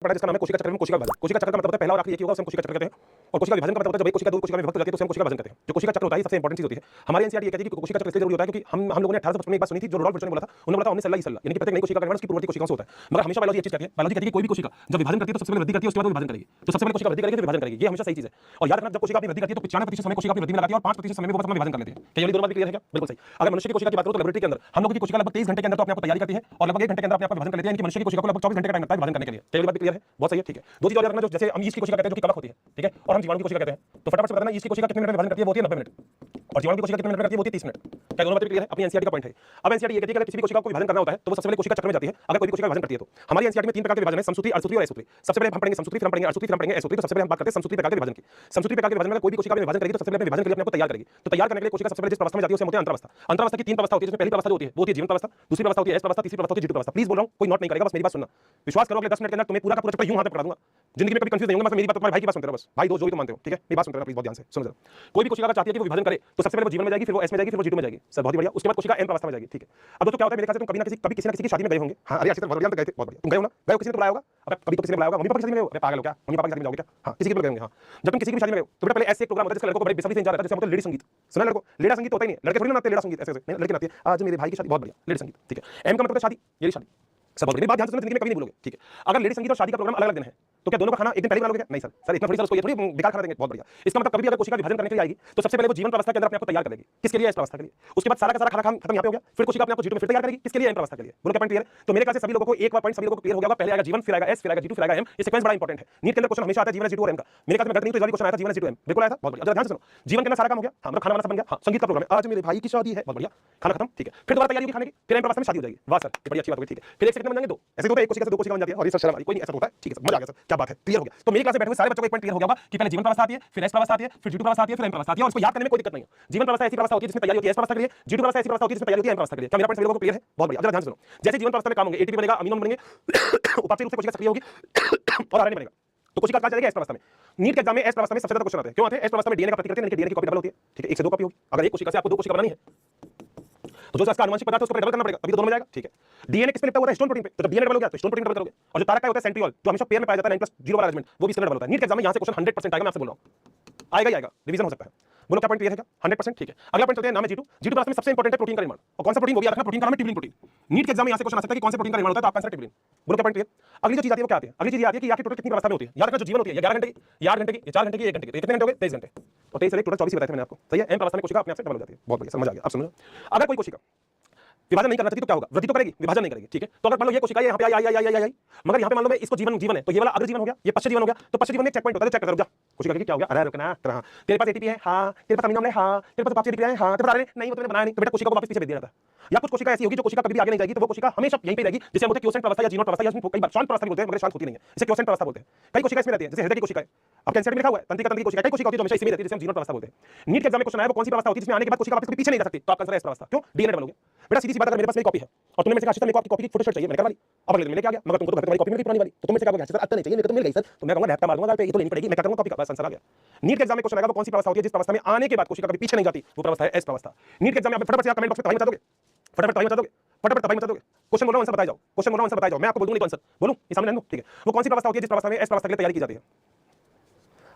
पढ़ा जिसका नाम है कोशिका चक्र में कोशिका विभाजन। कोशिका चक्र का मतलब होता है पहला और आखिरी एक ही होगा, उसे हम कोशिका चक्र कहते हैं। और कोशिका विभाजन का मतलब होता है जब एक कोशिका दो कोशिका में विभक्त हो जाती है तो उसे हम कोशिका विभाजन कहते हैं। जो कोशिका चक्र होता है सबसे इंपॉर्टेंट चीज होती है। हमारी एनसीईआरटी ये कहती है कि कोशिका चक्र इसलिए जरूरी होता है क्योंकि हम लोगों ने 1855 में एक बात सुनी थी, जो रुडॉल्फ विल्सन ने बोला था। उन्होंने बोला था ओमनी सेल्ला ई सेल्ला, यानी कि प्रत्येक नई कोशिका का निर्माण उसकी पूर्ववर्ती कोशिकाओं से होता है। मगर हमेशा बायोलॉजी एक चीज कहती है, बायोलॉजी कहती है कि कोई भी कोशिका जब विभाजन करती है तो सबसे पहले वृद्धि करती है, उसके बाद विभाजन करेगी। तो सबसे पहले कोशिका वृद्धि करेगी फिर विभाजन करेगी, ये हमेशा सही चीज है। और याद रखना जब कोशिका अपनी वृद्धि करती है तो 95% समय कोशिका अपनी वृद्धि में लगाती है और 5% समय में वो बस अपना विभाजन कर लेती है। क्या ये दोनों बात क्लियर है क्या? बिल्कुल सही। अगर मनुष्य की कोशिका की बात करो तो लैबोरेटरी के अंदर हम लोगों की कोशिका लगभग 23 घंटे के अंदर तो अपने आप को तैयारी करती है और लगभग 1 घंटे के अंदर अपने आप को विभाजन कर लेती है, यानी कि मनुष्य की कोशिका को लगभग 24 घंटे का टाइम लगता है विभाजन करने के लिए। क्या ये बात क्लियर है? बहुत सही है, ठीक है। दो चीज और याद रखना, जो जैसे हम ईस्ट की कोशिका कहते हैं जो कि कवक होती है, ठीक है, और हम जीवाणु की कोशिका कहते हैं। तो फटाफट से बताना ईस्ट की कोशिका कितने मिनट में विभाजन करती है? वो होती है 90 मिनट। और जीवाणु की कोशिका कितने मिनट में करती है? वो होती है 30 मिनट। क्या दोनों बातें क्लियर है? अपनी एनसीईआरटी का पॉइंट है। अब एनसीईआरटी ये कहती है कि अगर किसी भी कोशिका को विभाजन करना होता है तो वो सबसे पहले कोशिका चक्र में जाती है, अगर कोई भी कोशिका विभाजन करती है तो। हमारी एनसीईआरटी में 3 प्रकार के विभाजन है, समसूत्री, अर्धसूत्री और असूत्री। सबसे पहले हम पढ़ेंगे समसूत्री, फिर हम पढ़ेंगे अर्धसूत्री, फिर हम पढ़ेंगे असूत्री। तो सबसे पहले हम बात करते हैं समसूत्री प्रकार के विभाजन की। समसूत्री प्रकार के विभाजन में कोई भी कोशिका विभाजन करेगी तो सबसे पहले विभाजन के लिए अपने को तैयार करेगी। तो तैयार करने के लिए कोशिका सबसे पहले जिस अवस्था में जाती है उसे हम बोलते हैं अंतरावस्था। अंतरावस्था की 3 अवस्था होती है, जिसमें पहली अवस्था जो होती है वो होती है जीवंत अवस्था, दूसरी अवस्था होती है एस अवस्था, तीसरी अवस्था होती है जीवित अवस्था। प्लीज बोल रहा हूं, कोई नोट नहीं करेगा, बस मेरी बात सुनना। विश्वास करो अगले 10 मिनट के अंदर तुम्हें पूरा का पूरा चैप्टर यूं हाथ में पकड़ा दूंगा, जिंदगी में कभी कंफ्यूज नहीं होगा। बस मेरी बात तुम्हारे भाई की बात सुनते रहो, बस भाई दो जो भी तुम मानते हो, ठीक है, मेरी बात सुनते रहो प्लीज बहुत ध्यान से सुनो जरा। कोई भी कोशिका अगर चाहती है कि वो विभाजन करे तो सबसे पहले वो जीवन में जाएगी, फिर वो एस में जाएगी, फिर वो जीटू में जाएगी। सर बहुत ही बढ़िया। उसके बाद कोशिका एम अवस्था में जाएगी, ठीक है। अब दोस्तों क्या होता है, मेरे ख्याल से तुम कभी किसी ना किसी की शादी में गए होंगे। हां अरे अच्छी तरह बहुत बढ़िया गए थे, बहुत बढ़िया। तुम गए हो ना? गए हो, किसी ने बुलाया होगा? अब कभी तो किसी ने बुलाया होगा, मम्मी पापा की शादी में गए हो? अरे पागल हो क्या, मम्मी पापा की शादी में जाओगे क्या? हां किसी की भी गए होंगे। हां जब तुम किसी की भी शादी में गए हो तो बेटा पहले ऐसे एक प्रोग्राम होता है जिसका लड़कों को बड़े बेसब्री से इंतजार रहता है, जैसे मतलब लेडी संगीत। सुना लड़कों? लेडा संगीत होता ही नहीं है, लड़के थोड़ी ना नाचते लेडा संगीत, ऐसे नहीं लड़के नाचते हैं। आज मेरे भाई की शादी, बहुत बढ़िया लेडी संगीत, ठीक है। एम का मतलब शादी, ये शादी। सब बहुत बड़ी बात ध्यान से सुनना, जिंदगी में कभी नहीं भूलोगे, ठीक है। अगर लेडी संगीत और शादी का प्रोग्राम अलग-अलग दिन है तो क्या दोनों का खाना एक दिन पहले बना लोगे क्या? नहीं सर, सर इतना थोड़ी सर उसको ये थोड़ी बेकार खाना देंगे, बहुत बढ़िया। इसका मतलब कभी भी अगर कोशिका विभाजन करने के लिए आएगी तो सबसे पहले वो जीवन अवस्था के अंदर अपने आप को तैयार करेगी। किसके लिए? इस अवस्था के लिए। उसके बाद सारा का सारा खाना खत्म यहाँ पे हो गया, फिर कोशिका अपने आप को जीटू में फिर तैयार करेगी, किसके लिए? एम अवस्था के लिए। बोलो क्या पॉइंट क्लियर है? तो मेरे ख्याल से सभी लोगों को एक बार पॉइंट सभी लोगों को क्लियर हो गया, पहले आएगा जीवन, फिर आएगा एस, फिर आएगा जीटू, फिर आएगा एम। ये सीक्वेंस बड़ा इंपॉर्टेंट है। नीट के अंदर क्वेश्चन हमेशा आता है जीवन जीटू और एम का। मेरे ख्याल से मैं गलत नहीं तो इस बार क्वेश्चन आया था जीवन जीटू एम, बिल्कुल आया था, बहुत बढ़िया। ध्यान से सुनो, जीवन के अंदर सारा काम हो गया, हां मतलब खाना वाना सब बन गया, हां संगीत का प्रोग्राम है, आज मेरे भाई की शादी है, बहुत बढ़िया, खाना खत्म, ठीक है। फिर दोबारा तैयारी होगी खाने की, फिर एम अवस्था में शादी हो जाएगी, वाह सर ये बड़ी अच्छी बात हुई, ठीक है। फिर एक सेकंड में बन जाएंगे दो, ऐसे होता है एक कोशिका से दो कोशिका बन जाती है और ये सब शर्म आ रही, कोई नहीं ऐसा होता है, ठीक है, मजा आ गया सर, क्या बात है, क्लियर हो गया। तो मेरी क्लास में बैठे हुए सारे बच्चों को एक पॉइंट क्लियर हो गया होगा कि पहले जीवन अवस्था आती है, फिर एस अवस्था आती है, फिर जीटू अवस्था आती है, फिर एम अवस्था आती है, और इसको याद करने में कोई दिक्कत नहीं है। जीवन अवस्था ऐसी अवस्था होती है जिसमें तैयारी होती है एस अवस्था के लिए, जीटू अवस्था ऐसी अवस्था होती है जिसमें तैयारी होती है एम अवस्था के लिए। क्या मेरा पॉइंट सभी लोगों को क्लियर है? बहुत बढ़िया। जरा ध्यान से सुनो, जैसे जीवन अवस्था में काम होंगे, एटीपी बनेगा, अमीनो बनेंगे, उपापचय रूप से कोशिका सक्रिय होगी और आरएनए बनेगा, तो कोशिका कहां जाएगी? एस अवस्था में। नीट के एग्जाम में एस अवस्था में सबसे ज्यादा क्वेश्चन आते हैं, क्यों आते हैं? एस अवस्था में डीएनए का प्रतिकृति, यानी कि डीएनए की कॉपी डबल होती है, ठीक है, 1 से 2 कॉपी होगी। अगर एक कोशिका से आपको 2 कोशिका बनानी है तो जो इसका आनुवंशिक पदार्थ है उसको डबल करना पड़ेगा, तभी तो दोनों में जाएगा, ठीक है। डीएनए किस पे लिपटा हुआ है? स्टोन प्रोटीन पे, तो जब डीएनए डबल हो गया तो स्टोन प्रोटीन डबल करोगे। और जो तारक का होता है सेंट्रियोल, जो हमेशा पेयर में पाया जाता है 9+0 वाला अरेंजमेंट, वो भी इसके अंदर डबल होता है। नीट के एग्जाम में यहां से क्वेश्चन 100% आएगा, मैं आपसे बोल रहा हूं, आएगा ही आएगा, रिवीजन हो सकता है। बोलो क्या पॉइंट क्लियर है क्या? 100% ठीक है। अगला पॉइंट चलते हैं, नाम है जीटू। जीटू क्लास में सबसे इंपॉर्टेंट है प्रोटीन का निर्माण, और कौन सा प्रोटीन? वो भी याद रखना, प्रोटीन का नाम है ट्यूबुलिन प्रोटीन। नीट के एग्जाम में यहां से क्वेश्चन आ सकता है कि कौन से प्रोटीन का निर्माण होता है, तो आपका आंसर ट्यूबुलिन। बोलो क्या पॉइंट क्लियर? अगली जो चीज आती है वो क्या आती है? अगली चीज ये आती है कि आपकी टोटल कितनी अवस्था में होती है। याद रखना जो जीवन होती है, ये 11 घंटे की, ये 8 घंटे की, ये 4 घंटे की, 1 घंटे की, तो कितने घंटे हो गए? 23 घंटे, और 23 से टोटल 24 बताए थे मैंने आपको, सही है। एम अवस्था में कोशिका अपने आप से डबल हो जाती है, बहुत बढ़िया, समझ आ गया। अब सुनो, अगर कोई कोशिका विभाजन नहीं करना चाहती तो क्या होगा? वृद्धि तो करेगी, विभाजन नहीं करेगी, ठीक है। तो अगर मान लो ये कोशिका यहाँ पे आई, मगर यहाँ पे मान लो मैं इसको जीवन है, तो ये वाला अग्र जीवन हो गया, ये पश्च जीवन हो गया, तो पश्च जीवन में एक चेक पॉइंट होता है, चेक कर जा कोशिका की क्या हो गया? अरे रुकना तरह, तेरे पास एटीपी है, हां, तेरे पास अमीनो अम्ल है, हां, तेरे पास उपापचय एटीपी है, हां, तेरे पास नहीं, वो तूने बनाया नहीं, तो बेटा कोशिका को वापस पीछे भेज दिया जाता है। या कुछ कोशिका ऐसी होगी जो कोशिका कभी भी आगे नहीं जाएगी, तो वो कोशिका हमेशा यहीं पे रहेगी, जिसे हम बोलते हैं क्योसेंट अवस्था या जीनोट अवस्था, या कई बार शांत अवस्था भी बोलते हैं, मगर शांत होती नहीं है, इसे क्योसेंट अवस्था बोलते हैं। कई कोशिका इसमें रहती है, जैसे हृदय की कोशिका है, अब कैंसर में लिखा हुआ है तंत्रिका कोशिका, कई कोशिका होती है जो हमेशा इसी में रहती है, जिसे हम जीनोट अवस्था बोलते हैं। नीट के एग्जाम में क्वेश्चन आया वो कौन सी अवस्था होती है जिसमें आने के बाद कोशिका वापस कभी पीछे नहीं जा सकती, तो आपका आंसर है एस अवस्था। क्यों? डीएनए डबल हो गया। बेटा सीधी सी बात, अगर मेरे पास मेरी कॉपी है और तुमने मुझसे कहा आशीष मेरे को आपकी कॉपी की फोटो चाहिए, मैंने कहा वाली, अब अगले दिन लेके आ गया, मगर तुमको तो घर तुम्हारी कॉपी मिल गई पुरानी वाली, तो तुमसे क्या कहोगे? सर अब तो नहीं चाहिए, मेरे को तो मिल गई सर, तो मैं कहूंगा लैपटॉप मार दूंगा गाल पे, ये तो लेनी पड़ेगी, मैं क्या करूंगा? कॉपी का, बस आंसर आ गया। नीट के एग्जाम में क्वेश्चन आएगा वो कौन सी अवस्था होती है जिस अवस्था में आने के बाद कोशिका कभी पीछे नहीं जाती, वो अवस्था है एस अवस्था। नीट के एग्जाम में आप फटाफट से आप कमेंट बॉक्स में तबाही मचा दोगे, फटाफट तबाही मचा दोगे, फटाफट तबाही मचा दोगे। क्वेश्चन बोल रहा हूं, आंसर बताए जाओ, क्वेश्चन बोल रहा हूं, आंसर बताए जाओ, मैं आपको बोल दूंगा, नहीं तो आंसर बोलूं, ये सामने ठीक है। वो कौन सी अवस्था होती है जिस अवस्था में एस अवस्था के लिए तैयारी की जाती है?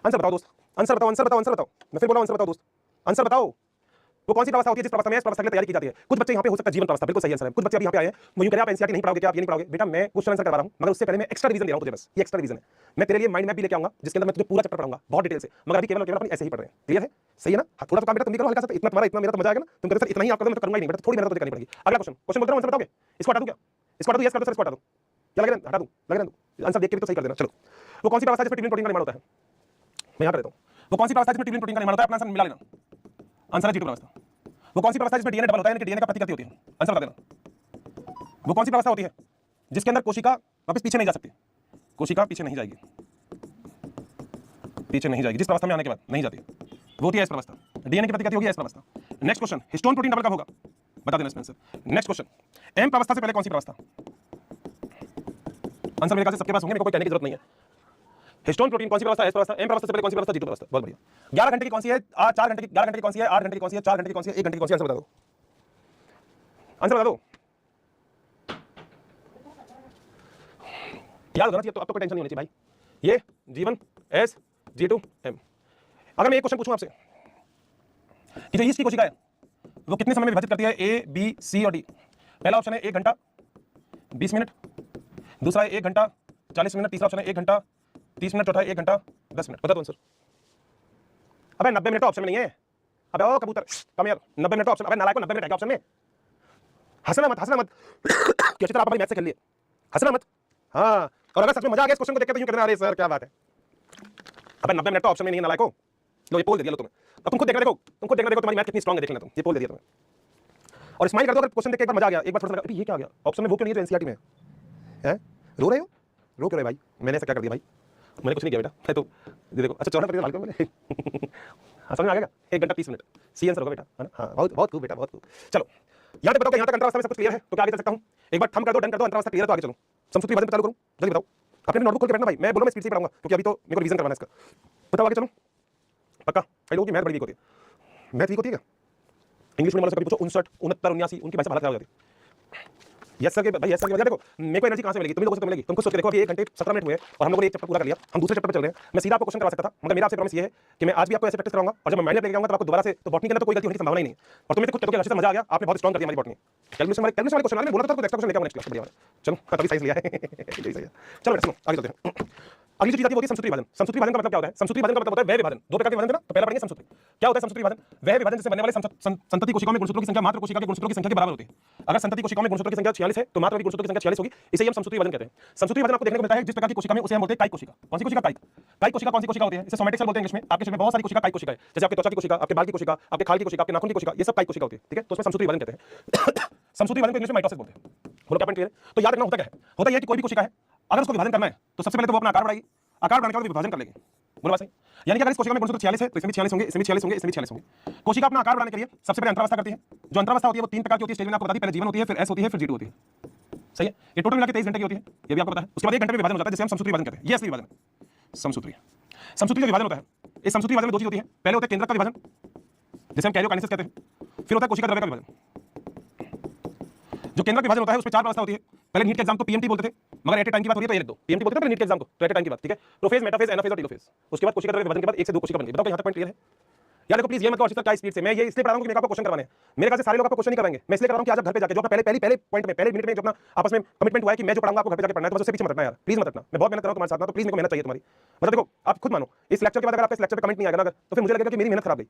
आंसर बताओ दोस्त, आंसर बताओ, आंसर बताओ, आंसर बताओ, मैं फिर बोल रहा हूं, आंसर बताओ दोस्त, आंसर बताओ। वो कौन सी अवस्था होती है जिस अवस्था में इस अवस्था के लिए तैयारी की जाती है? कुछ बच्चे यहाँ पे हो सकता है जीवन अवस्था, बिल्कुल सही आंसर है। कुछ बच्चे अभी यहाँ पे आए हैं, वो यूं कह रहे हैं आप एनसीईआरटी नहीं पढ़ाओगे क्या? आप ये नहीं पढ़ाओगे? बेटा मैं क्वेश्चन आंसर करवा रहा हूं, मगर उससे पहले मैं एक्स्ट्रा रिवीजन दे रहा हूं तुझे, बस ये एक्स्ट्रा रिवीजन है। मैं तेरे लिए माइंड मैप भी लेके आऊंगा जिसके अंदर मैं तुझे पूरा चैप्टर पढ़ाऊंगा बहुत डिटेल से, मगर अभी केवल केवल अपन ऐसे ही पढ़ रहे हैं, क्लियर है? सही है ना? थोड़ा सा काम बेटा तुम भी करो हल्का सा, इतना तुम्हारा इतना मेरा तो मजा आएगा ना, तुम कहते सर इतना ही आप कर दो, मैं तो करूंगा ही नहीं, बेटा थोड़ी मेहनत तो करनी पड़ेगी। अगला क्वेश्चन, क्वेश्चन बोल रहा हूं, आंसर बताओगे? इसको हटा दूं क्या? इसको हटा दूं? यस कर दो सर, इसको हटा दो, क्या लग रहा है? हटा दूं, लग रहा है आंसर देख के भी तो सही कर देना। चलो, वो कौन सी अवस्था है जिसमें ट्यूबुलिन प्रोटीन का निर्माण होता है? मैं यहां कर देता हूं, वो कौन सी अवस्था है जिसमें ट्यूबुलिन प्रोटीन का निर्माण होता है? अपना आंसर मिला लेना, आंसर है जीटू अवस्था। वो कौन सी अवस्था है जिसमें डीएनए डबल होता है, यानी कि डीएनए का प्रतिकृति होती है? आंसर बता देना। वो कौन सी अवस्था होती है जिसके अंदर कोशिका वापस पीछे नहीं जा सकती? कोशिका पीछे नहीं जाएगी, पीछे नहीं जाएगी, जिस अवस्था में आने के बाद नहीं जाती, वो होती है एस अवस्था। डीएनए की प्रतिकृति होगी एस अवस्था। Next question, histone protein double कब होगा? बता देना इसमें आंसर। नेक्स्ट क्वेश्चन, एम अवस्था से पहले कौन सी अवस्था? आंसर मेरे ख्याल से सबके पास होंगे, मेरे को कोई कहने की जरूरत नहीं है। हिस्टोन प्रोटीन कौन सी अवस्था? एस अवस्था। एम अवस्था से पहले कौन सी अवस्था? जीटू अवस्था। बहुत बढ़िया। 11 घंटे की कौन सी है? 4 घंटे की, 11 घंटे की कौन सी है? 8 घंटे की कौन सी है? 4 घंटे की कौन सी है? 1 घंटे की कौन सी? आंसर बता दो, आंसर बता दो। याद होना चाहिए, तो अब तो कोई टेंशन नहीं होनी चाहिए भाई। ये G1 S G2 M। अगर मैं एक क्वेश्चन पूछूं आपसे कि जो ईस्ट की कोशिका है वो कितने समय में विभाजित करती है, A B C और D। पहला ऑप्शन है 1 घंटा 20 मिनट, दूसरा है 1 घंटा 40 मिनट, तीसरा ऑप्शन है 1 घंटा 30 मिनट, चौथा है 1 घंटा 10 मिनट। बता दो आंसर। अबे 90 मिनट तो ऑप्शन में नहीं है। अबे ओ कबूतर कम यार, 90 मिनट तो ऑप्शन, अबे नालायक को 90 मिनट है क्या ऑप्शन में? हंसना मत, हंसना मत। कि अच्छी तरह आप मैथ से खेल लिए, हंसना मत। हाँ, और अगर सच में मजा आ गया इस क्वेश्चन को देख के तो यूं कहना, अरे सर क्या बात है। अबे 90 मिनट तो ऑप्शन में नहीं है नालायक को। लो ये पोल दे दिया, लो तुम्हें। अब तुम खुद देखना, देखो तुम खुद देखना, देखो तुम्हारी मैथ कितनी स्ट्रांग है, देख लेना तुम। ये पोल दे दिया तुम्हें। और स्माइल कर दो अगर क्वेश्चन देख के एक बार मजा आ गया, एक बार थोड़ा सा ये क्या आ गया ऑप्शन में, वो क्यों नहीं है जो एनसीईआरटी में है? रो रहे हो, रो क्यों रहे भाई? मैंने ऐसा क्या कर दिया भाई? मैंने कुछ नहीं किया बेटा, मैं तो ये देखो। अच्छा 14 लाल को मैंने हाँ समझ में आ गया। 1 घंटा 30 मिनट सी आंसर होगा बेटा, है ना? हाँ बहुत बहुत खूब बेटा, बहुत खूब। चलो यहाँ तक बताओ कि यहाँ तक अंतरावस्था में सब कुछ क्लियर है, तो क्या आगे चल सकता हूँ? एक बार थंब कर दो, डन कर दो, अंतरावस्था क्लियर है तो आगे चलो। समसूत्री विभाजन पे चालू करूँ, जल्दी बताओ। अपने नोटबुक खोल के बैठना भाई, मैं बोलो मैं स्पीड से पढ़ाऊंगा क्योंकि अभी तो मेरे को रिवीजन करवाना है इसका। बताओ आगे चलो। पक्का भाई, लोगों की मैथ बड़ी वीक होती है। मैथ वीक होती है क्या? इंग्लिश मीडियम वालों से कभी पूछो 59 69 79 उनकी भाई से हालत खराब हो जाती है। यस सर के भाई, यस सर के वजह देखो मेरे को एनर्जी कहां से मिलेगी? तुम लोगों से तो मिलेगी। तुम खुद सोच के देखो, अभी 1 घंटे 17 मिनट हुए और हम लोगों ने एक चैप्टर पूरा कर लिया, हम दूसरे चैप्टर पे चल रहे हैं। मैं सीधा आपको क्वेश्चन करवा सकता था, मगर मेरा आपसे प्रॉमिस ये है कि मैं आज भी आपको ऐसे प्रैक्टिस कराऊंगा और जब मैं माइंड लेके जाऊंगा तो आपको दोबारा से तो बॉटनी के अंदर तो कोई गलती होने की संभावना ही नहीं है। और तुम्हें खुद कहते हो कि अच्छे से मजा आ गया, आपने बहुत स्ट्रांग कर दिया हमारी बॉटनी। कैलकुलेशन वाले क्वेश्चन मैंने बोला था कुछ एक्स्ट्रा क्वेश्चन लेके आऊंगा नेक्स्ट क्लास में। चलो तभी साइंस लिया है यही सही है। चलो बेटा सुनो आगे चलते हैं। अगली चीज आती है समसूत्री विभाजन। समसूत्री विभाजन का मतलब क्या होता है? समसूत्री विभाजन का मतलब होता है वह विभाजन। दो प्रकार के विभाजन है ना, तो पहला पढ़ेंगे समसूत्री। क्या होता है समसूत्री विभाजन? वह विभाजन जिससे बनने वाले संतति कोशिकाओं में गुणसूत्रों की संख्या मात्र कोशिका के गुणसूत्रों की संख्या के बराबर होती है। अगर संतति कोशिकाओं में गुणसूत्रों की संख्या 46 है तो मात्र गुणसूत्रों की संख्या 46 होगी, इसे हम समसूत्री विभाजन कहते हैं। समसूत्री विभाजन आपको देखने को मिलता है जिस प्रकार की कोशिका में, उसे हम बोलते हैं कायिक कोशिका। कौन सी कोशिका? कायिक। कायिक कोशिका कौन सी कोशिका होती है? इसे सोमैटिक सेल बोलते हैं इंग्लिश में। आपके शरीर में बहुत सारी कोशिका कायिक कोशिका है, जैसे आपके त्वचा की कोशिका, आपके बाल की कोशिका, आपके खाल की कोशिका, आपके नाखून की कोशिका, ये सब कायिक कोशिका होती है। ठीक है, तो उसमें समसूत्री विभाजन कहते हैं। समसूत्री विभाजन को इंग्लिश में माइटोसिस बोलते हैं। बोलो क्या पॉइंट क्लियर है? तो याद रखना होता क्या है? होता है कि कोई भी कोशिका है, अगर उसको विभाजन करना है तो सबसे पहले तो वो अपना आकार बढ़ाएगी, आकार बढ़ाने के बाद विभाजन कर लेगी। बोलो बात सही? यानी कि अगर इस कोशिका में गुणसूत्र 46 है तो इसमें भी 46 होंगे, इसमें भी 46 होंगे, इसमें भी 46 होंगे। कोशिका अपना आकार बढ़ाने के लिए सबसे पहले अंतरावस्था करती है। जो अंतरावस्था होती है वो 3 प्रकार की होती है, स्टेज में आपको बता दी, पहले जीवन होती है, फिर एस होती है, फिर G2 होती है। सही है? ये टोटल मिला के 23 घंटे की होती है, ये भी आपको पता है। उसके बाद 1 घंटे में विभाजन हो जाता है, जिसे हम समसूत्री विभाजन कहते हैं। ये असली विभाजन है समसूत्री। समसूत्री का विभाजन होता है, इस समसूत्री विभाजन में 2 चीज होती है। पहले होता है केंद्रक का विभाजन, जिसे हम कैरियोकाइनेसिस कहते हैं। फिर होता है कोशिका द्रव्य का विभाजन। जो केंद्रक विभाजन होता है उसमें 4 अवस्था होती है। पहले नीट के एग्जाम को पीएमटी बोलते थे, मगर एट ए टाइम की बात हो रही है तो ये लिख दो, पीएमटी बोलते थे पहले नीट के एग्जाम को, तो एट ए टाइम की बात। ठीक है, प्रोफेज, मेटाफेज, एनाफेज और टेलोफेज। उसके बाद कोशिका द्रव्य विभाजन के बाद 1 से 2 कोशिका बन गई। बताओ यहाँ तक पॉइंट क्लियर है? यार देखो प्लीज ये मत कहो क्या स्पीड से, मैं ये इसलिए पढ़ा रहा हूं कि मेरे को आपको क्वेश्चन करवाने हैं। मेरे ख्याल से सारे लोग आपको क्वेश्चन नहीं कराएंगे, मैं इसलिए कर रहा हूं कि आज आप घर पे जाके जो आपका पहले पॉइंट में, पहले मिनट में जो अपना आपस में कमिटमेंट हुआ है कि मैं जो पढ़ाऊंगा आपको घर पे जाके पढ़ना है, तो उससे पीछे मत हटना यार, प्लीज मत हटना। मैं बहुत मेहनत कर रहा हूं तुम्हारे साथ ना, तो प्लीज मेरे को मेहनत चाहिए तुम्हारी। मतलब देखो आप खुद मानो, इस लेक्चर के बाद अगर आपका इस लेक्चर पे कमेंट नहीं आएगा ना, तो फिर मुझे लगेगा कि मेरी मेहनत खराब गई।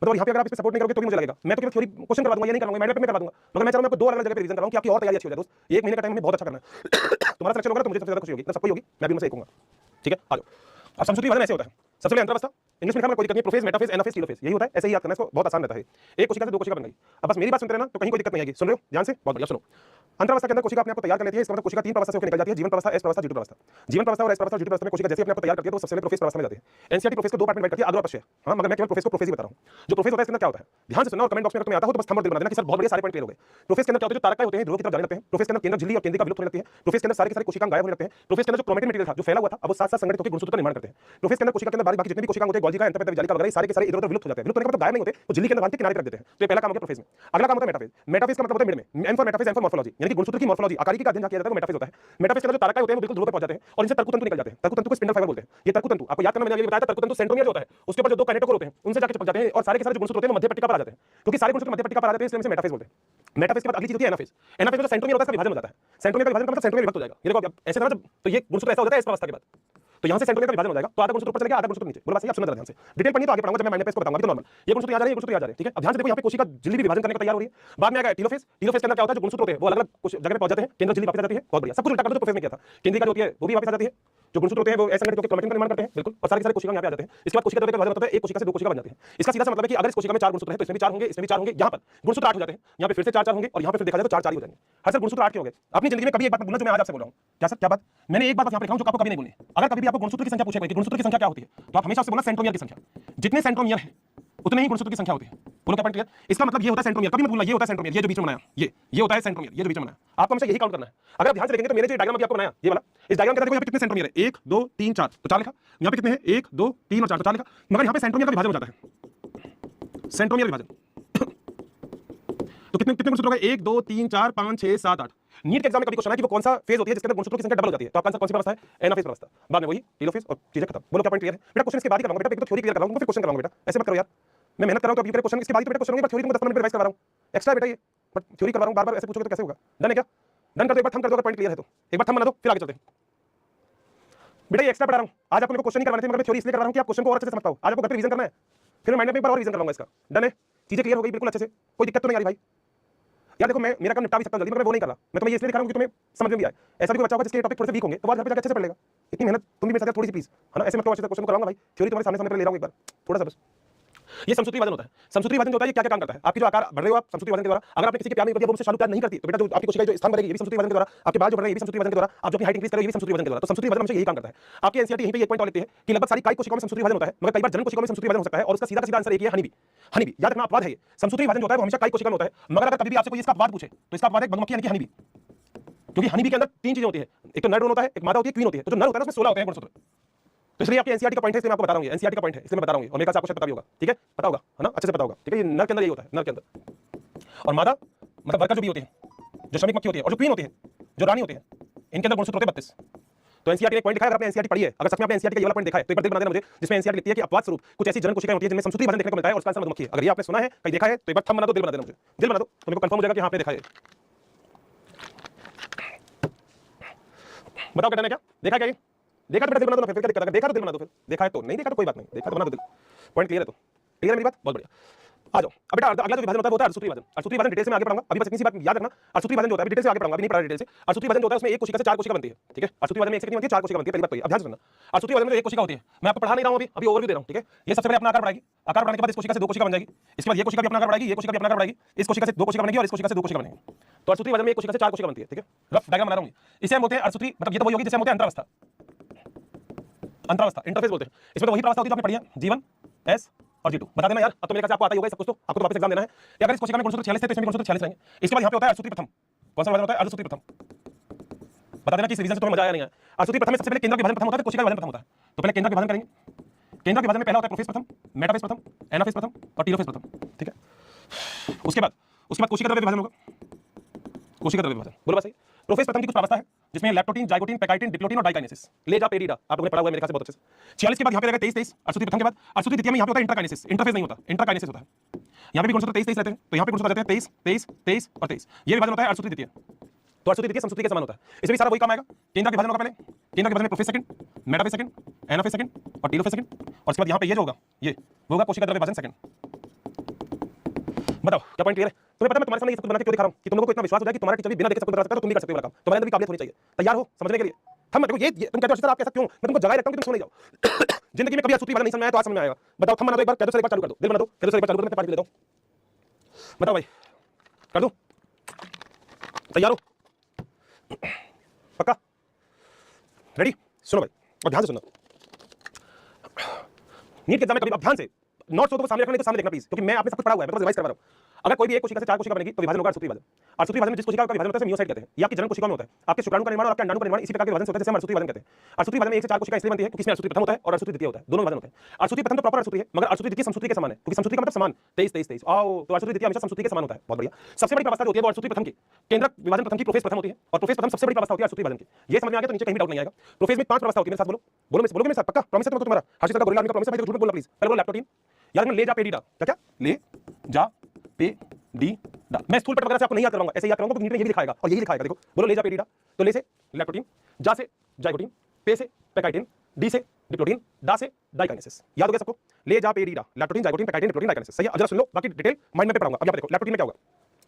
मतलब यहाँ पे अगर आप इस पे सपोर्ट नहीं करोगे तो भी मुझे लगेगा। मैं तो केवल थ्योरी क्वेश्चन करवा दूंगा, ये नहीं करूंगा, मैं करवा दूंगा, मगर मैं चाहूंगा आपको 2 अलग जगह पे रिवीजन कराऊं कि आपकी और तैयारी अच्छी हो जाए दोस्त। 1 महीने का टाइम में बहुत अच्छा करना है। तुम्हारा सिलेक्शन होगा तो मुझे सबसे ज्यादा खुशी होगी, सबको होगी, मैं भी उनसे एक होऊंगा। ठीक है, आ जाओ। अब समसूत्री विभाजन ऐसे होता है, सबसे पहले अंतरावस्था, इंग्लिश में लिखा है कोई दिक्कत नहीं, प्रोफेज, मेटाफेज, एनाफेज, टेलोफेज, यही होता है। ऐसे ही याद करना, इसको बहुत आसान रहता है। एक कोशिका से 2 कोशिका बन गई। अब बस मेरी बात सुनते रहना तो कहीं कोई दिक्कत नहीं आएगी। सुन रहे हो ध्यान से? बहुत बढ़िया, सुनो। अंतरावस्था के अंदर कोशिका अपने आप को तैयार कर लेती है। इसका मतलब कोशिका 3 प्रवस्था से होकर निकल जाती है, जीवन प्रवस्था, एस प्रवस्था, G2 प्रवस्था। जीवन प्रवस्था और एस प्रवस्था, G2 प्रवस्था में कोशिका जैसे अपने आप को तैयार करती है तो सबसे पहले प्रोफेज प्रवस्था में जाती है। एनसीईआरटी प्रोफेज को 2 पार्ट में डिवाइड करती है, अग्र और पश्च। हां, मगर मैं केवल प्रोफेज को प्रोफेज ही बता रहा हूं। जो प्रोफेज होता है इसके अंदर क्या होता है, ध्यान से सुनना, और कमेंट बॉक्स में अगर तुम्हें आता हो तो बस थंब और दिल बना देना कि सर बहुत बढ़िया, सारे पॉइंट क्लियर हो गए। प्रोफेज के अंदर क्या होता है, जो तारकाएं होते हैं ध्रुव की तरफ जाने लगते हैं। प्रोफेज के अंदर केंद्र झिल्ली और केंद्रिका विलुप्त होने लगती है। प्रोफेज के अंदर सारे के सारे कोशिकाएं गायब होने लगते हैं। प्रोफेज के अंदर जो क्रोमैटिन मटेरियल था जो फैला हुआ था, अब वो साथ-साथ संगठित होकर गुणसूत्र का निर्माण करते हैं। प्रोफेज के अंदर कोशिका के अंदर बाकी जितने भी कोशिकाएं होते हैं, गोल्गी का, एंथोपेटा, जालिका वगैरह, सारे के सारे इधर-उधर विलुप्त हो जाते हैं। विलुप्त होने का मतलब गायब नहीं होते, वो झिल्ली के अंदर बांध के किनारे पे रख देते हैं। तो ये पहला काम हो गया प्रोफेज में। अगला काम होता है मेटाफेज। मेटाफेज का मतलब होता है मिड में, M for metaphase, M for morphology, यानी कि गुणसूत्र की मॉर्फोलॉजी, आकारिकी का अध्ययन किया जाता है, वो मेटाफेज होता है। मेटाफेज के अंदर जो तारकाएं होते हैं वो बिल्कुल ध्रुव पे पहुंच जाते हैं और इनसे तर्कु तंतु निकल जाते हैं। तर्कु तंतु को स्पिंडल फाइबर बोलते हैं। ये तर्कु तंतु आपको याद करना, मैंने अभी बताया था, तर्कु तंतु सेंट्रोमियर जो होता है उसके ऊपर जो 2 काइनेटोकोर होते हैं उनसे जाके चिपक जाते हैं और सारे के सारे जो गुणसूत्र होते हैं वो मध्य पट्टिका पर आ जाते हैं। क्योंकि सारे गुणसूत्र मध्य पट्टिका पर आ जाते हैं इसलिए इसे मेटाफेज बोलते हैं। मेटाफेज के बाद अगली चीज होती है एनाफेज। एनाफेज में जो सेंट्रोमियर होता है इसका विभाजन हो जाता है। सेंट्रोमियर का विभाजन का मतलब सेंट्रोमियर विभक्त हो जाएगा। ये देखो अब ऐसे ना, जब तो ये गुणसूत्र ऐसा हो जाता है इस अवस्था के बाद, तो यहां से सेंट्रोमियर का विभाजन हो जाएगा, तो आधा गुणसूत्र ऊपर चलेगा, आधा गुणसूत्र नीचे। बोलो बस आप सुनना जरा ध्यान से, डिटेल पढ़नी तो आगे पढ़ाऊंगा, जब मैं माइंड पे इसको बताऊंगा, अभी तो नॉर्मल ये गुणसूत्र याद आ रहे हैं, ये गुणसूत्र याद आ रहे हैं। ठीक है, अब ध्यान से देखो, यहाँ पे कोशिका झिल्ली भी विभाजन करने को तैयार हो रही है। बाद में आएगा टेलोफेज। टेलोफेज के अंदर क्या होता है, जो गुणसूत्र होते हैं वो अलग-अलग कुछ जगह पे पहुंच जाते हैं, केंद्र झिल्ली वापस आ जाती है। बहुत बढ़िया, सब कुछ उल्टा कर दो जो प्रोफेज में किया था। केंद्रिका जो होती है वो भी वापस आ जाती है, जो गुणसूत्र होते हैं वो ऐसे संगठित होकर क्रोमैटिन का निर्माण करते हैं, बिल्कुल, और सारे के सारे कोशिका यहाँ पे आ जाते हैं। इसके बाद कोशिका द्रव्य का विभाजन होता है, एक कोशिका से 2 कोशिका बन जाती है। इसका सीधा सा मतलब है कि अगर इस कोशिका में 4 गुणसूत्र हैं तो इसमें भी 4 होंगे, इसमें भी 4 होंगे, यहाँ पर गुणसूत्र 8 हो जाते हैं, यहाँ पे फिर से 4 होंगे और यहाँ पे फिर देखा जाए तो 4 ही हो जाएंगे। हर सर गुणसूत्र 8 के हो गए। अपनी जिंदगी में कभी एक बात बोलना जो मैं आज आपसे बोल रहा हूँ, क्या सर क्या बात? मैंने एक बात बस यहाँ पे लिखा हूं जो आपको कभी नहीं बोलनी। अगर कभी भी आपको गुणसूत्र की संख्या पूछे कि गुणसूत्र की संख्या क्या होती है, तो आप हमेशा उससे बोलना सेंट्रोमियर की संख्या। जितने सेंट्रोमियर है उतने ही गुणसूत्र की संख्या होती है। बोलो क्या पॉइंट क्लियर? इसका मतलब ये होता है सेंट्रोमियर, कभी मत भूलना, ये होता है सेंट्रोमियर, ये जो बीच में बनाया, ये होता है सेंट्रोमियर, ये जो बीच में बनाया। आपको हमेशा यही काउंट करना है। अगर आप ध्यान से देखेंगे तो मैंने जो डायग्राम अभी आपको बनाया ये वाला, इस डायग्राम के अंदर देखो यहाँ पे कितने सेंट्रोमियर है, 1 2 3 4, तो 4 लिखा। यहाँ पे कितने हैं, 1 2 3 और 4, तो 4 लिखा। मगर यहाँ पे सेंट्रोमियर का विभाजन हो जाता है, सेंट्रोमियर विभाजन। तो कितने कितने गुणसूत्र हो गए? 1 2 3 4 5 6 7 8। नीट के एग्जाम में कभी क्वेश्चन है कि वो कौन सा फेज होती है जिसके अंदर गुणसूत्रों की संख्या डबल हो जाती है, तो आपका आंसर कौन सी अवस्था है? एनाफेज अवस्था। बाद में वही टेलोफेज और चीजें खत्म। बोलो क्या पॉइंट क्लियर है बेटा? क्वेश्चन इसके बाद ही कराऊंगा बेटा, एक तो थ्योरी क्लियर कराऊंगा फिर क्वेश्चन कराऊंगा बेटा, ऐसे मत करो यार। मैं मेहनत कर रहा हूं तो अभी क्वेश्चन इसके बाद ही बेटा क्वेश्चन होंगे, थ्योरी तुमको 10 मिनट में रिवाइज करवा रहा हूं एक्स्ट्रा बेटा ये, बट थ्योरी करवा रहा हूं बार-बार, ऐसे पूछोगे तो कैसे होगा? डन है क्या? डन कर दो, एक बार थंब कर दो अगर पॉइंट क्लियर है तो। एक बार थंब बना दो फिर आगे चलते हैं। बेटा ये एक्स्ट्रा पढ़ा रहा हूं, आज आपको मेरे को क्वेश्चन नहीं करवाने थे मगर मैं थ्योरी इसलिए करवा रहा हूं कि आप क्वेश्चन को और अच्छे से समझ पाओ। आज आपको घर पे रिवीजन करना है, फिर माइंड में एक बार और रिवीजन करवाऊंगा इसका। डन है? चीजें क्लियर हो गई बिल्कुल अच्छे से, कोई दिक्कत तो नहीं आ रही भाई? यार देखो मैं मेरा काम निपटा भी सकता हूं जल्दी, मगर मैं वो नहीं कर रहा। मैं तुम्हें ये इसलिए दिखा रहा हूं कि तुम्हें समझ में भी आए। ऐसा भी कोई बच्चा होगा जिसके टॉपिक थोड़े से वीक होंगे तो वो आज घर पे जाके अच्छे से पढ़ लेगा। इतनी मेहनत तुम भी मेरे साथ थोड़ी सी प्लीज, है ना? ऐसे मत करो, अच्छे से क्वेश्चन को कराऊंगा भाई, थ्योरी तुम्हारे सामने ले रहा हूं एक बार थोड़ा सा बस। ये समसूत्री वजन होता है। समसूत्री वजन जो होता है ये क्या क्या काम करता है? आपकी जो आकार बढ़ रहे हो आप समसूत्री वजन के द्वारा, अगर आपने किसी के प्यार में कर दिया वो मुझसे शालू प्यार नहीं करती तो बेटा जो आपकी कोशिका जो स्थान बढ़ेगी ये भी समसूत्री वजन के द्वारा, आपके बाल जो बढ़ रहे हैं ये भी समसूत्री वजन के द्वारा, आप जो अपनी हाइट इंक्रीज कर रहे हो ये भी समसूत्री वजन के द्वारा। तो समसूत्री वजन हमेशा यही काम करता है। आपकी एनसीईआरटी यहीं पे एक पॉइंट और लेती है कि लगभग सारी कायिक कोशिकाओं में समसूत्री वजन होता है, मगर कई बार जनन कोशिकाओं में समसूत्री वजन हो सकता है और उसका सीधा का सीधा आंसर एक ही है, हनी बी। हनी बी याद रखना अपवाद है ये। समसूत्री वजन जो होता है वो हमेशा कायिक कोशिका में होता है, मगर अगर कभी भी आपसे कोई इसका अपवाद पूछे तो इसका अपवाद है मधुमक्खी यानी कि हनी बी, क्योंकि हनी बी के अंदर तीन चीजें होती है, एक तो नर ड्रोन होता है, एक मादा होती है, क्वीन होती है। तो जो नर होता है उसमें 16 होते हैं गुणसूत्र। तो इसलिए आपकी एनसीईआरटी का पॉइंट है, इसलिए मैं आपको बता रहा हूं, ये एनसीईआरटी का पॉइंट है इसलिए मैं बता रहा हूं, और मेरे ख्याल से आपको शायद पता भी होगा, ठीक है? पता होगा, है ना? अच्छे से पता होगा, ठीक है? ये नर के अंदर यही होता है, नर के अंदर। और मादा मतलब वर्कर जो भी होती है, जो श्रमिक मक्खी होती है, और जो क्वीन होती है, जो रानी होती है, इनके अंदर गुणसूत्र होते हैं 32। तो एनसीईआरटी एक पॉइंट लिखा है, अगर आपने एनसीईआरटी पढ़ी है, अगर सच में आपने एनसीईआरटी का ये वाला पॉइंट देखा है तो एक बार दिल बना देना मुझे, जिसमें एनसीईआरटी लिखती है कि अपवाद स्वरूप कुछ ऐसी जनन कोशिकाएं होती है जिनमें समसूत्री वजन देखने को मिलता है और उसका आंसर मधुमक्खी है। अगर ये आपने सुना है, कहीं देखा है तो एक बार थंब बना दो, दिल बना देना मुझे, दिल बना दो तो मेरे को कंफर्म हो जाएगा कि हां आपने देखा है। बताओ क्या है? क्या देखा? क्या ये देखा तो बेटा दिल बना दो ना, फिर क्या दिक्कत है? देखा तो दिल बना दो, फिर देखा है तो, नहीं देखा तो कोई बात नहीं, देखा तो बना दो दिल। पॉइंट क्लियर है तो? क्लियर है मेरी बात? बहुत बढ़िया। आ जाओ अब बेटा, अगला जो विभाजन होता है वो होता है अर्धसूत्री विभाजन। अर्धसूत्री विभाजन डिटेल से मैं आगे पढ़ाऊंगा, अभी बस इतनी सी बात याद रखना। अर्धसूत्री विभाजन जो होता है डिटेल से आगे पढ़ाऊंगा, अभी नहीं पढ़ा डिटेल से। अर्धसूत्री विभाजन जो होता है उसमें एक कोशिका से चार कोशिका बनती है, ठीक है? अर्धसूत्री विभाजन में एक से कितनी बनती है? चार कोशिका बनती है, पहली बात तो ये। अब ध्यान से सुनना, अर्धसूत्री विभाजन में एक कोशिका होती है, मैं आपको पढ़ा नहीं रहा हूं, अभी ओवरव्यू दे रहा हूं, ठीक है? ये सबसे पहले अपना आकार बढ़ाएगी, आकार बढ़ाने के बाद इस कोशिका से दो कोशिका बन जाएगी, इसके बाद ये कोशिका भी अपना आकार बढ़ाएगी, ये कोशिका भी अपना आकार बढ़ाएगी, इस कोशिका से दो कोशिका बनेगी और इस कोशिका से दो कोशिका बनेगी। तो अर्धसूत्री विभाजन में एक कोशिका से चार कोशिका बनती है, ठीक है? रफ डायग्राम बना रहा हूं, इसे हम बोलते हैं अर्धसूत्री, मतलब ये तो वही होगी जिसे हम बोलते हैं अंतरावस्था। अंतरावस्था इंटरफेस बोलते हैं। इसमें तो वही प्रावस्था होती है जो आपने पढ़ी है, G1 S और G2। बता देना यार, अब तो मेरे ख्याल से आपको आता ही होगा सब कुछ, तो आपको तो वापस एग्जाम देना है कि अगर इस कोशिका में गुणसूत्र 46 थे तो इसमें गुणसूत्र 46 रहेंगे। इसके बाद यहां पे होता है अर्धसूत्री प्रथम। कौन सा विभाजन होता है? अर्धसूत्री प्रथम। बता देना कि इस रिवीजन से तुम्हें मजा आया नहीं आया। अर्धसूत्री प्रथम में सबसे पहले केंद्र विभाजन प्रथम होता है, कोशिका विभाजन प्रथम होता है। तो पहले केंद्र विभाजन करेंगे। केंद्र विभाजन में पहला होता है प्रोफेज प्रथम, मेटाफेज प्रथम, एनाफेज प्रथम और टेलोफेज प्रथम, ठीक है? उसके बाद कोशिका द्रव्य विभाजन होगा। कोशिका द्रव्य विभाजन बोलो बस सही। प्रोफेज प्रथम की कुछ अवस्था है जिसमें लैक्टोटीन, जाइगोटीन, पैकाइटिन, डिप्लोटीन और डाइकाइनेसिस। ले जा पेरीडा आप लोगों ने पढ़ा हुआ है मेरे ख्याल से बहुत अच्छे से। 46 के बाद यहां पे रहेगा 23 अर्धसूत्री प्रथम के बाद। अर्धसूत्री द्वितीय में यहां पे होता है इंटरकाइनेसिस, इंटरफेज नहीं होता, इंटरकाइनेसिस होता है। यहां पे भी गुणसूत्र 23 रहते हैं, तो यहां पे गुणसूत्र आ जाते हैं 23 और 23। ये विभाजन होता है अर्धसूत्री द्वितीय। तो अर्धसूत्री द्वितीय समसूत्री के समान होता है, इसमें भी सारा वही काम आएगा। केंद्र विभाजन होगा पहले, केंद्र विभाजन में prophase second, metaphase second, anaphase second और टेलोफेज सेकंड, और उसके बाद यहां पे ये जो होगा ये वो होगा कोशिका द्रव्य विभाजन सेकंड। बताओ क्या पॉइंट क्लियर है? तुम्हें पता है मैं तुम्हारे सामने ये सब कुछ बना के क्यों दिखा रहा हूं कि तुम लोगों को इतना विश्वास हो जाए कि तुम्हारा टीचर भी बिना देखे सब कुछ बता सकता है, तो तुम भी कर सकते हो मेरा काम। तुम्हारे अंदर भी काबिलियत होनी चाहिए। तैयार हो समझने के लिए? थम मत देखो, ये तुम कहते हो सर आप कैसा क्यों? मैं तुमको जगाए रखता हूं कि तुम सो नहीं जाओ। जिंदगी में कभी अर्धसूत्री वाला नहीं समझ में आया तो आज समझ में आएगा। बताओ थम बना दो एक बार, कह दो सर एक बार चालू कर दो, दिल बना दो, कह दो सर एक बार चालू कर दो, मैं पार्टी लेता हूं। बताओ भाई कर दूं? तैयार हो? पक्का? रेडी? सुनो भाई और ध्यान से सुनना। नीट के एग्जाम में कभी ध्यान से नोट्स हो तो सामने रखना, नहीं तो सामने देखना प्लीज, क्योंकि मैं आपने सब कुछ पढ़ा हुआ है, मैं तो रिवाइज करवा रहा हूं। अगर कोई भी एक कोशिका से चार कोशिका बनेगी तो विभाजन होगा अर्धसूत्री विभाजन। अर्धसूत्री विभाजन में जिस कोशिका का विभाजन होता है मियोसाइट कहते हैं। ये आपकी जनन कोशिका में होता है, आपके शुक्राणु का निर्माण और आपके अंडाणु का निर्माण इसी प्रकार के विभाजन से होता है जिसे हम अर्धसूत्री विभाजन कहते हैं। अर्धसूत्री विभाजन में एक से चार कोशिका इसलिए बनती है क्योंकि इसमें अर्धसूत्री प्रथम होता है और अर्धसूत्री द्वितीय होता है, दोनों विभाजन होते हैं। अर्धसूत्री प्रथम तो प्रॉपर अर्धसूत्री है, मगर अर्धसूत्री द्वितीय समसूत्री के समान है, क्योंकि समसूत्री का मतलब समान 23 आओ, तो अर्धसूत्री द्वितीय हमेशा समसूत्री के समान होता है। बहुत बढ़िया। सबसे बड़ी अवस्था जो होती है वो अर्धसूत्री प्रथम की, केंद्र विभाजन प्रथम की प्रोफेज प्रथम होती है, और प्रोफेज प्रथम सबसे बड़ी अवस्था होती है अर्धसूत्री विभाजन की। ये समझ में आ गया तो नीचे कहीं भी डाउट नहीं आएगा। प्रोफेज में 5 अवस्था होती है, मेरे साथ बोलो, बोलो मेरे साथ पक्का? प्रॉमिस है तुम्हारा? हर्षित का गोरिल्ला आर्मी का प्रॉमिस है भाई, झूठ मत बोलना प्लीज। पहले बोलो लैक्टोटीन, याद रखना ले जा पेरीडा। क्या ले जा पे डी डा। मैं स्कूल पेट वगैरह से आपको नहीं याद करवाऊंगा, ऐसे याद करवाऊंगा तो नीट में ये भी लिखाएगा और यही लिखाएगा। देखो बोलो ले जा पेरीडा, तो ले से लैक्टोटीन, जा से जाइगोटीन, पे से पैकाइटिन, डी से डिप्लोटीन, डा से डाइकाइनेसिस। याद हो गया सबको? ले जा पेरीडा, लैक्टोटीन, जाइगोटीन, पैकाइटिन, डिप्लोटीन, डाइकाइनेसिस। सही है? अब जरा सुन लो, बाकी डिटेल माइंड में पढ़ाऊंगा। अब यहां पे देखो लैक्टोटीन में क्या होगा,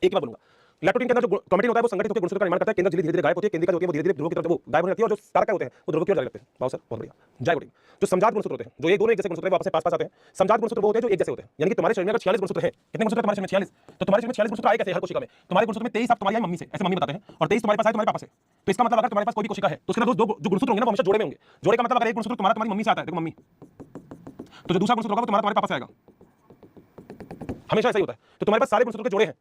एक बार बोलूंगा। लैक्टोटीन के अंदर जो क्रोमेटिन होता है वो संगठित होकर गुणसूत्र का निर्माण करता है, केंद्र धीरे धीरे गायब होती है, केंद्रिका जो होती है वो धीरे धीरे ध्रुव की तरफ वो गायब होने लगती है, और जो कारक होते हैं वो ध्रुव की ओर जाने लगते हैं। बहुत सर बहुत बढ़िया। जाइगोटीन जो समजात गुणसूत्र होते हैं, जो ये दोनों एक जैसे गुणसूत्र वापस पास आते हैं, समजात गुणसूत्र वो होते हैं जो एक जैसे होते हैं। यानी कि तुम्हारे शरीर में अगर 46 गुणसूत्र हैं, कितने गुणसूत्र तुम्हारे शरीर में? 46। तो तुम्हारे शरीर में 46 गुणसूत्र आए कैसे हर कोशिका में? तुम्हारे गुणसूत्र में 23 आप तुम्हारी मम्मी से, ऐसे मम्मी बताते हैं, और 23 तुम्हारे पास आए तुम्हारे पापा से। तो इसका मतलब अगर तुम्हारे पास कोई भी कोशिका है तो उसके अंदर दो जो गुणसूत्र होंगे ना वो हमेशा जोड़े में होंगे। जोड़े का मतलब अगर एक गुणसूत्र तुम्हारा तुम्हारी मम्मी से आता है, देखो मम्मी, तो जो दूसरा गुणसूत्र होगा वो तुम्हारे पापा से आएगा। हमेशा ऐसा ही होता है। तो तुम्हारे पास सारे गुणसूत्र के जोड़े हैं।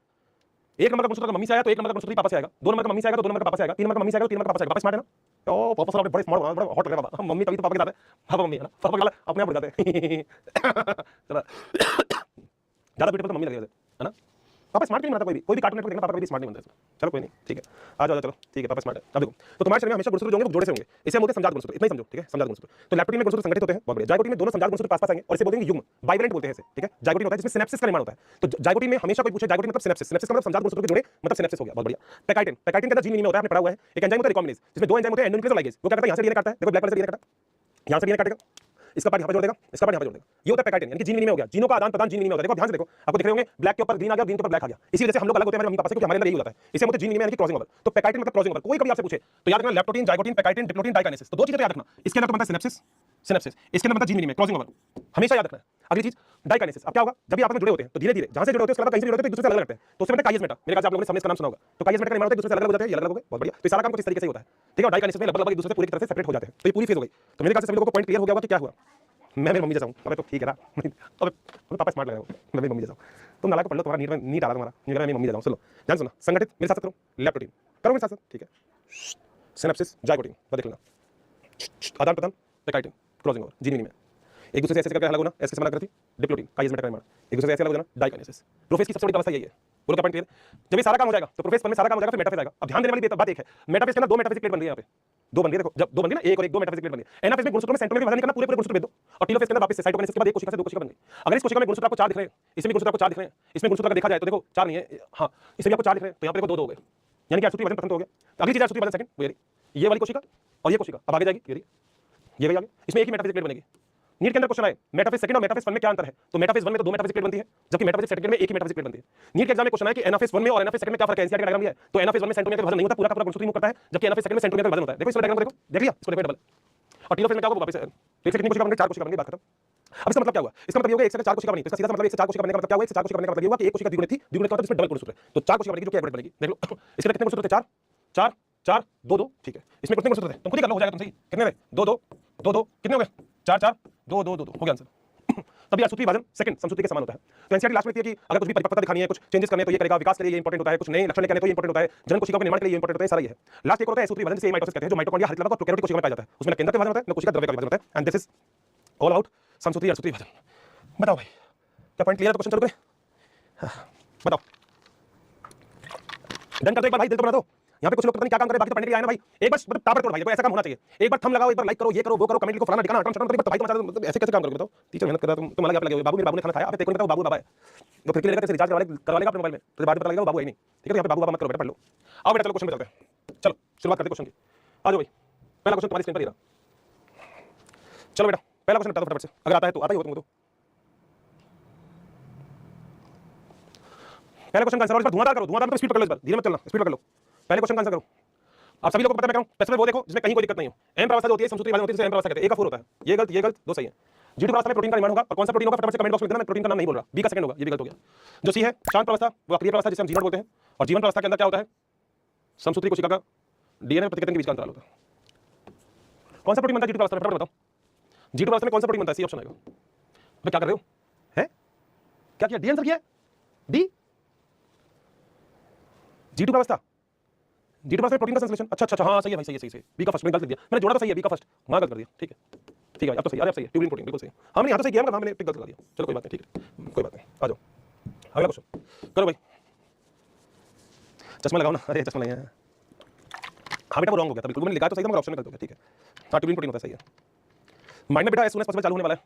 एक नंबर का गुणसूत्र मम्मी से आया तो एक नंबर का गुणसूत्र पापा से आएगा, दो नंबर का मम्मी से आएगा तो दो नंबर का पापा से आएगा, तीन नंबर का मम्मी से आएगा तो तीन नंबर का पापा से आएगा। पापा स्मार्ट है ना? तो पापा साहब बड़े स्मार्ट हो, बड़ा हॉट लग रहा है। मम्मी तभी तो पापा के साथ है, पापा मम्मी है ना, पापा के अपने आप बढ़ जाते हैं। ज्यादा ब्यूटीफुल तो मम्मी लग रही है ना? पापा स्मार्ट नहीं बनता, कोई भी कार्टून नेटवर्क देखना पापा कभी स्मार्ट नहीं बनता इसमें। चलो कोई नहीं, ठीक है, आ जाओ चलो, ठीक है, पापा स्मार्ट है। अब देखो, तो तुम्हारे शरीर में हमेशा गुणसूत्र जो होंगे वो जोड़े से होंगे, इसे हम बोलते हैं समजात गुणसूत्र, इतना ही समझो, ठीक है, समजात गुणसूत्र। तो लैप्टोप्रोटीन में गुणसूत्र संगठित होते हैं, बहुत बढ़िया। जाइगोटीन में दोनों समजात गुणसूत्र पास आएंगे और इसे बोलते हैं युग्म, बाइवेलेंट बोलते हैं इसे, ठीक है। जाइगोटीन होता है जिसमें सिनेप्सिस का निर्माण होता है। तो जाइगोटीन में हमेशा कोई पूछे जाइगोटीन मतलब सिनेप्सिस, सिनेप्सिस का मतलब समजात गुणसूत्र के जोड़े मतलब सिनेप्सिस हो गया, बहुत बढ़िया। पैकाइटिन, पैकाइटिन के अंदर जीन विनिमय होता है, आपने पढ़ा हुआ है। एक एंजाइम होता है रिकॉम्बिनेज, जिसमें दो एंजाइम होते हैं एंडोन्यूक्लियोटाइड लाइगेज, वो क्या करता है, यहां से डीएनए काटता है, देखो ब्लैक कलर से डीएनए काटा, यहां से डीएनए काटेगा, इसका पार्ट यहां पर जोड़ देगा, इसका पार्ट यहां पर जोड़ देगा, ये होता है पैकाइटिन, यानी कि जीन विनिमय हो गया, जीनों का आदान प्रदान जीन विनिमय होता है। देखो ध्यान से देखो, आपको दिख रहे होंगे ब्लैक के ऊपर ग्रीन आ गया, ग्रीन के ऊपर ब्लैक आ गया, इसी वजह से हम लोग अलग होते हैं हमारे मम्मी पापा से, क्योंकि हमारे अंदर यही होता है, इसे हम जीन विनिमय यानी कि क्रॉसिंग ओवर। तो पैकाइटिन मतलब क्रॉसिंग ओवर, कोई कभी आपसे पूछे तो याद रखना लैप्टोप्रोटीन, जाइगोटीन, पैकाइटिन, डिप्लोटीन, डाइकाइनेसिस, तो दो चीजें याद रखना, इसके अंदर तो बनता है सिनेप्सिस, सिनेप्सिस, इसके अंदर बनता है जीन विनिमय, क्रॉसिंग ओवर, हमेशा याद रखना है। अगली चीज डाइकाइनेसिस, अब क्या होगा, जब भी आपस में जुड़े होते हैं तो धीरे धीरे जहां से जुड़े होते हैं उसके बाद कहीं से जुड़े होते हैं एक दूसरे से अलग लगते हैं, तो उससे बनता है काइस मेटा, मेरे ख्याल से आप लोगों ने सबने इसका नाम सुना होगा। तो काइस मेटा का निर्माण होता है, एक दूसरे से अलग हो जाते हैं, ये अलग हो गए, बहुत बढ़िया। तो सारा काम कुछ इस तरीके से होता है, ठीक है। और डाइकाइनेसिस में लगभग एक दूसरे से पूरी तरह से सेपरेट हो जाते हैं, तो ये पूरी फेज हो गई। तो मेरे ख्याल से सभी लोगों को पॉइंट क्लियर हो गया होगा कि क्या हुआ। मैं मेरी मम्मी जैसा हूं, अबे तो ठीक है ना, अबे पापा स्मार्ट लग रहे हो, मैं मेरी मम्मी जैसा हूं। तुम नालायक पढ़ लो, तुम्हारा नीट में नीट आ रहा तुम्हारा, मैं मेरी मम्मी जैसा हूं। सुनो ध्यान सुनो, संगठित मेरे साथ करो, लैप्टोप्रोटीन करो मेरे साथ, ठीक है। सिनेप्सिस, जाइगोटीन देख लेना, आदान प्रदान, पैकाइटिन, क्रॉसिंग ओवर, जीन विनिमय, एक दूसरे से ऐसे करके अलग होना, ऐसे मना करती, डिप्लोटीन काइस मेटा का निर्माण, एक दूसरे से ऐसे अलग हो जाना, डाइकाइनेसिस। प्रोफेज की सबसे बड़ी अवस्था यही है, बोलो क्या पॉइंट क्लियर। जब ये सारा काम हो जाएगा तो प्रोफेज में सारा काम हो जाएगा, फिर मेटाफेज आएगा। अब ध्यान देने वाली बात एक है, मेटाफेज के अंदर दो मेटाफेजिक प्लेट बन रही है, यहाँ पे दो बन रही है, देखो जब दो बन गई ना, एक और एक, दो मेटाफेजिक प्लेट बन गई। एनाफेज में गुणसूत्रों में सेंट्रोमेर वजन नहीं करना, पूरे पूरे गुणसूत्र भेज दो, और टीलोफेज के अंदर वापस से साइटोकिनेसिस के बाद एक कोशिका से दो कोशिका बन गई। अगर इस कोशिका में गुणसूत्र आपको चार दिख रहे हैं, इसमें गुणसूत्र आपको चार दिख रहे हैं, इसमें गुणसूत्र का देखा जाए तो देखो चार नहीं है, हाँ इसमें आपको चार दिख रहे हैं, तो यहाँ पे देखो दो दो हो गए, यानी कि सूत्री वजन प्रथम तो हो गया। तो अगली चीज सूत्री वजन सेकंड, ये वाली कोशिका और ये कोशिका अब आगे जाएगी, ये भी आगे, इसमें एक ही मेटाफेजिक प्लेट बनेगी। नीट के अंदर क्वेश्चन आए मेटाफेज सेकंड और मेटाफेज वन में क्या अंतर है, तो मेटाफेज वन में तो दो मेटाफेजिक प्लेट बनती है, जबकि मेटाफेज सेकंड में एक ही मेटाफेजिक प्लेट बनती है। नीट के एग्जाम में क्वेश्चन है कि एनाफेज वन में और एनाफेज सेकंड में क्या फर्क है, एनसीईआरटी डायग्राम दिया है, तो एनाफेज वन में सेंट्रोमियर का वजन नहीं होता, पूरा का पूरा गुणसूत्र मूव करता है, जबकि एनाफेज सेकंड में सेंट्रोमियर का वजन होता है। देखो इसको डायग्राम देखो, देख लिया, इसको देखो डबल। और टीलोफेज में क्या होगा, वापस एक से कितनी कोशिका बन गई, चार कोशिका बन गई, बात खत्म। अब इसका मतलब क्या हुआ, इसका मतलब ये होगा एक से चार कोशिका बनी, तो इसका सीधा सा मतलब एक से चार कोशिका बनने का मतलब क्या हुआ, एक से चार कोशिका बनने का मतलब ये हुआ कि एक कोशिका द्विगुणित थी, द्विगुणित का मतलब इसमें डबल गुणसूत्र है, तो चार कोशिका बनेगी जो कि एवरेज बनेगी। देख लो इसके कितने गुणसूत्र थे, चार चार चार दो दो, ठीक है। इसमें कितने गुणसूत्र थे तुम खुद ही कर लो, हो जाएगा तुमसे ही, कितने थे, दो दो दो दो, कितने हो गए, चार चार दो दो दो दो, हो गया आंसर। तभी सूत्री विभाजन सेकंड समसूत्री के समान होता है। तो एनसीईआरटी लास्ट में कहती है कि अगर कुछ भी परिपक्वता दिखानी है, कुछ चेंजेस करने तो ये करेगा, विकास के लिए ये इंपॉर्टेंट होता है, कुछ नए लक्षण लेके आने तो ये इंपॉर्टेंट होता है, जनन कोशिका के निर्माण के लिए ये इंपॉर्टेंट होता है, सारा ये है। लास्ट एक होता है सूत्री विभाजन, जिसे माइटोसिस कहते हैं, जो माइटोकॉन्ड्रिया हर लगा प्रोकैरियोटिक कोशिका में पाया जाता है, उसमें केंद्र का विभाजन होता है, कोशिका द्रव्य का विभाजन होता है, and this is all about समसूत्री और सूत्री विभाजन। बताओ भाई क्या पॉइंट क्लियर है, तो क्वेश्चन चलो करें, बताओ डन कर दो एक बार भाई, दिल तो बना दो। यहाँ पे कुछ लोग पता नहीं क्या काम कर रहे हैं, बाकी तो पढ़ने के लिए आए ना भाई, एक बार मतलब टापर तोड़ भाई, देखो ऐसा काम होना चाहिए, एक बार थंब लगाओ, एक बार लाइक करो, ये करो वो करो, कमेंट लिखो, फलाना ठिकाना अटम शटम, तो भाई तुम मतलब ऐसे कैसे काम करोगे बताओ। टीचर मेहनत कर रहा है, तुम अलग लगे हो, बाबू मेरे बाबू ने खाना खाया, अब तेरे को बताओ बाबू बाबा है, तो फिर लेगा तेरे रिचार्ज करवा लेगा अपने मोबाइल में, तो बाद में पता लगेगा बाबू है नहीं, ठीक है। यहाँ पे बाबू बाबा मत करो बेटा, पढ़ लो। आओ बेटा चलो क्वेश्चन पे चलते हैं, चलो शुरुआत करते हैं क्वेश्चन की, आ जाओ भाई। पहला क्वेश्चन तुम्हारी स्क्रीन पर ही रहा, चलो बेटा पहला क्वेश्चन बता दो फटाफट से, अगर आता है तो आता ही हो तुमको। तो पहले क्वेश्चन का आंसर, धुआंधार करो, धुआंधार मतलब स्पीड पकड़ लो, इस बार धीरे मत चलना, स्पीड पकड़ लो। पहले क्वेश्चन का आंसर करो, आप सभी लोगों को पता है मैं कहूं, स्पेसिफिक वो देखो जिसमें कहीं कोई दिक्कत नहीं हो। एम प्रावस्था जो होती है समसूत्री विभाजन होती है, जिसे एम प्रावस्था कहते हैं, एक का 4 होता है, ये गलत दो सही है। जी प्रावस्था में प्रोटीन का निर्माण होगा, और कौन सा प्रोटीन होगा फटाफट से कमेंट बॉक्स में देना, मैं प्रोटीन का नाम नहीं बोल रहा, बी का सेकंड होगा, ये भी गलत हो गया। जो सी है शांत प्रावस्था, वो अक्रिय प्रावस्था जिसे हम जीवन बोलते हैं, और जीवन प्रावस्था के अंदर क्या होता है, समसूत्री कोशिका का डीएनए प्रतिकृति के बीच का अंतराल होता है। कौन सा प्रोटीन बनता है जी प्रावस्था में, फटाफट बताओ। जी प्रावस्था में कौन सा प्रोटीन बनता है, सी ऑप्शन आएगा। मैं क्या कर रहे हो हैं, क्या किया, डी आंसर किया, डी जी प्रावस्था, जी प्रावस्था में प्रोटीन का संश्लेषण, अच्छा अच्छा हाँ सही है भाई, सही है, बी का फर्स्ट में गलत दिया मैंने, जोड़ा तो सही है, बी का फर्स्ट वहां गलत कर दिया, ठीक है अब तो सही, अब सही है, ट्यूबुलिन प्रोटीन बिल्कुल सही है, हमने यहाँ तो सही किया, मतलब मैंने गलत कर दिया, चलो कोई बात नहीं, ठीक है कोई बात नहीं, आ जाओ अगला क्वेश्चन करो भाई। चश्मा लगाओ ना, अरे चश्मा नहीं है, हाँ बेटा वो रॉन्ग हो गया था, बिल्कुल मैंने लिखा तो सही था मगर ऑप्शन में गलत हो गया, ठीक है। हाँ ट्यूबुलिन प्रोटीन होता है, सही है। माइंड में बेटा एज सून एज पॉसिबल चालू होने वाला है,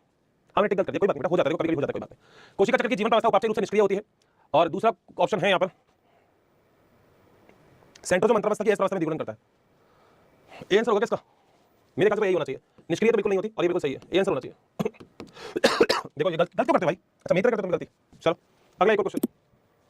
हमने टिक गलत कर दिया, कोई बात नहीं बेटा, हो जाता है, कभी हो जाता है, कोई बात नहीं। कोशिका चक्र की जीवन प्रावस्था उपापचय रूप से निष्क्रिय होती है, और दूसरा ऑप्शन है यहाँ पर सेंट्रोजोम अंतरावस्था की एस प्रावस्था में द्विगुणन करता है। ए आंसर होगा किसका, मेरे ख्याल से यही होना चाहिए, निष्क्रिय तो बिल्कुल नहीं होती, और ये बिल्कुल सही है, ए आंसर होना चाहिए। देखो ये गलत क्यों करते भाई, अच्छा मेरी तरह करते तुम गलती। चलो अगला एक और क्वेश्चन,